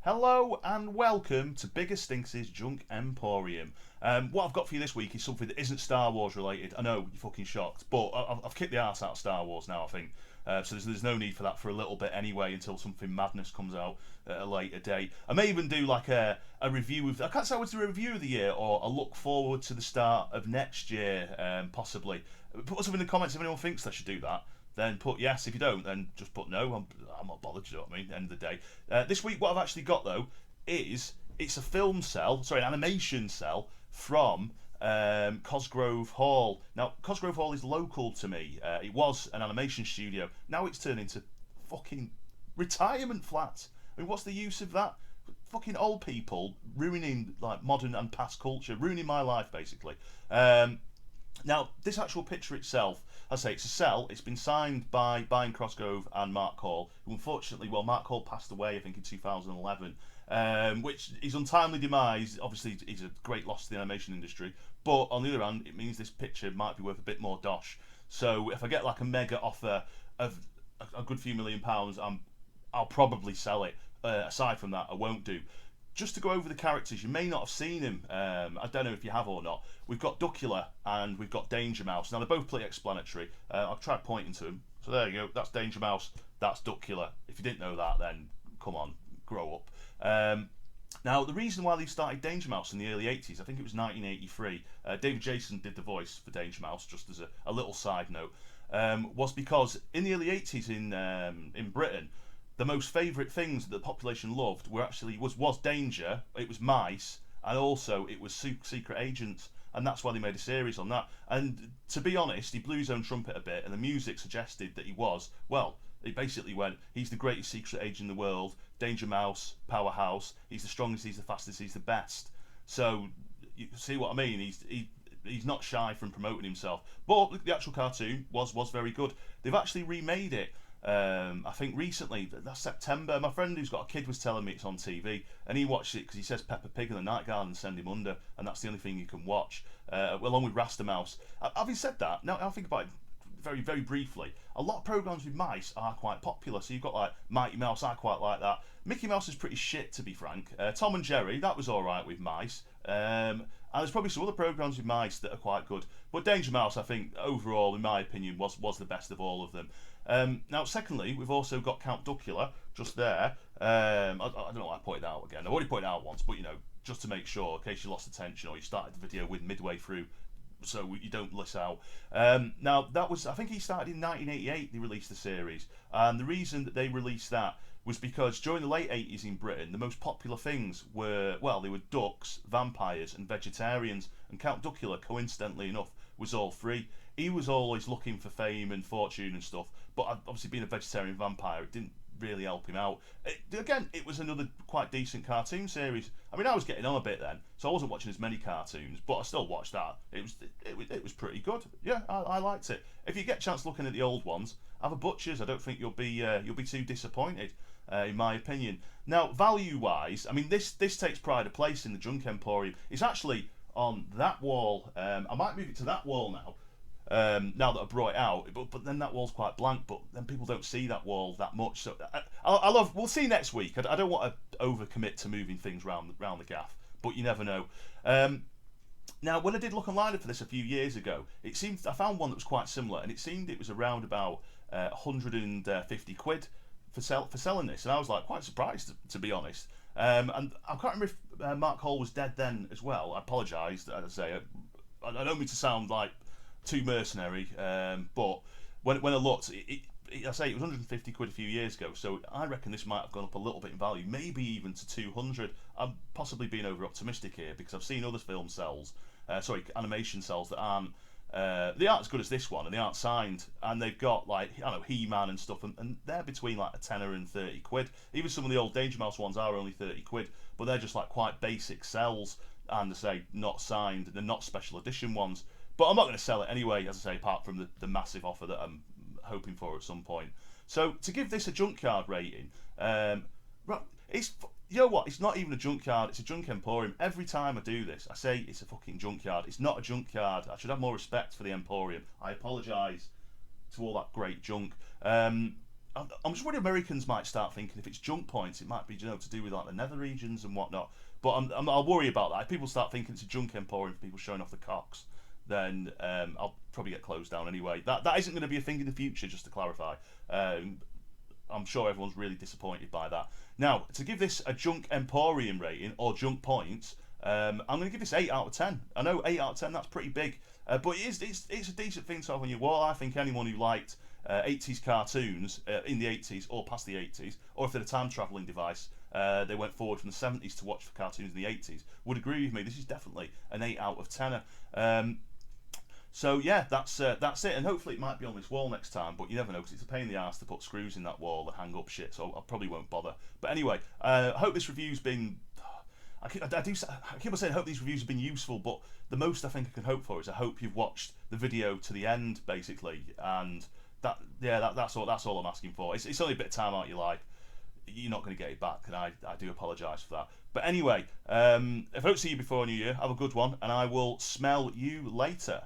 Hello and welcome to Bigger Stinks' Junk Emporium. What I've got for you this week is something that isn't Star Wars related. I know, you're fucking shocked, but I've kicked the arse out of Star Wars now, I think. So there's no need for that for a little bit anyway until something madness comes out at a later date. I may even do like a review of. I can't say what's the review of the year or a look forward to the start of next year, possibly. Put something in the comments if anyone thinks I should do that. Then put yes. If you don't, then just put no. I'm not bothered. You know what I mean? End of the day. This week, what I've actually got though is it's a film cell, sorry, an animation cell from Cosgrove Hall. Now, Cosgrove Hall is local to me. It was an animation studio. Now it's turned into fucking retirement flats. I mean, what's the use of that? Fucking old people ruining like modern and past culture, ruining my life basically. Now, this actual picture itself, I say it's a cell. It's been signed by Brian Cosgrove and Mark Hall, who unfortunately, well, Mark Hall passed away, I think, in 2011, which is untimely demise. Obviously, is a great loss to the animation industry. But on the other hand, it means this picture might be worth a bit more dosh. So if I get like a mega offer of a good few £1,000,000, I'll probably sell it. Aside from that, I won't do. Just to go over the characters, you may not have seen him. I don't know if you have or not. We've got Duckula and we've got Danger Mouse. Now they're both pretty explanatory. I'll try pointing to them. So there you go. That's Danger Mouse. That's Duckula. If you didn't know that, then come on, grow up. Now the reason why they started Danger Mouse in the early 80s, I think it was 1983. David Jason did the voice for Danger Mouse, just as a little side note, was because in the early 80s in Britain, the most favourite things that the population loved were actually was danger, it was mice, and also it was secret agents, and that's why they made a series on that. And to be honest, he blew his own trumpet a bit, and the music suggested that he was, well, it basically went, he's the greatest secret agent in the world, Danger Mouse, powerhouse, he's the strongest, he's the fastest, he's the best. So you see what I mean? He's not shy from promoting himself. But the actual cartoon was very good. They've actually remade it. I think recently, that's September. My friend who's got a kid was telling me it's on TV, and he watched it because he says Peppa Pig and the Night Garden send him under, and that's the only thing you can watch, along with Rasta Mouse. Having said that, now I think about it very briefly. A lot of programs with mice are quite popular. So you've got like Mighty Mouse, I quite like that. Mickey Mouse is pretty shit, to be frank. Tom and Jerry, that was all right with mice. And there's probably some other programs with mice that are quite good. But Danger Mouse, I think, overall, in my opinion, was the best of all of them. Now, secondly, we've also got Count Duckula just there. I don't know why I pointed out again. I've already pointed out once, but you know, just to make sure, in case you lost attention or you started the video with midway through, so you don't miss out. Now, that was, I think he started in 1988, they released the series. And the reason that they released that was because during the late 80s in Britain, the most popular things were, well, they were ducks, vampires, and vegetarians. And Count Duckula, coincidentally enough, was all three. He was always looking for fame and fortune and stuff, but obviously being a vegetarian vampire, it didn't really help him out. Again, it was another quite decent cartoon series. I mean, I was getting on a bit then, so I wasn't watching as many cartoons, but I still watched that. It was pretty good. Yeah, I liked it. If you get a chance looking at the old ones, have a butcher's. I don't think you'll be too disappointed, in my opinion. Now, value wise, I mean, this takes pride of place in the Junk Emporium. It's actually on that wall. I might move it to that wall now. Now that I brought it out, but then that wall's quite blank. But then people don't see that wall that much. So I love. We'll see next week. I don't want to overcommit to moving things round the gaff, but you never know. Now, when I did look online for this a few years ago, it seemed I found one that was quite similar, and it seemed it was around about 150 quid for selling this, and I was like quite surprised to be honest. And I can't remember if Mark Hall was dead then as well. I apologise. As I say, I don't mean to sound like too mercenary, but when I looked, I say it was 150 quid a few years ago, so I reckon this might have gone up a little bit in value, maybe even to 200. I'm possibly being over optimistic here because I've seen other film cells, animation cells that aren't they aren't as good as this one, and they aren't signed, and they've got like I don't know He-Man and stuff, and they're between like a tenner and 30 quid. Even some of the old Danger Mouse ones are only 30 quid, but they're just like quite basic cells, and I say not signed, they're not special edition ones. But I'm not going to sell it anyway, as I say, apart from the massive offer that I'm hoping for at some point. So to give this a junkyard rating, it's you know what? It's not even a junkyard. It's a junk emporium. Every time I do this, I say it's a fucking junkyard. It's not a junkyard. I should have more respect for the emporium. I apologise to all that great junk. I'm just worried Americans might start thinking if it's junk points, it might be to do with like the nether regions and whatnot. But I'll worry about that. If people start thinking it's a junk emporium for people showing off the cocks, then I'll probably get closed down anyway. That isn't going to be a thing in the future, just to clarify. I'm sure everyone's really disappointed by that. Now, to give this a junk emporium rating or junk points, I'm going to give this 8 out of 10. I know 8 out of 10, that's pretty big, but it's a decent thing to have on your wall. I think anyone who liked 80s cartoons in the 80s or past the 80s, or if they're a time travelling device, they went forward from the 70s to watch the cartoons in the 80s, would agree with me. This is definitely an 8 out of 10. So yeah, that's it, and hopefully it might be on this wall next time, but you never know because it's a pain in the arse to put screws in that wall that hang up shit, so I probably won't bother. But anyway, I hope this review's been. I keep on saying I hope these reviews have been useful, but the most I think I can hope for is I hope you've watched the video to the end, basically, and that's all I'm asking for. It's only a bit of time out of your life. You're not going to get it back, and I do apologise for that. But anyway, if I don't see you before New Year, have a good one, and I will smell you later.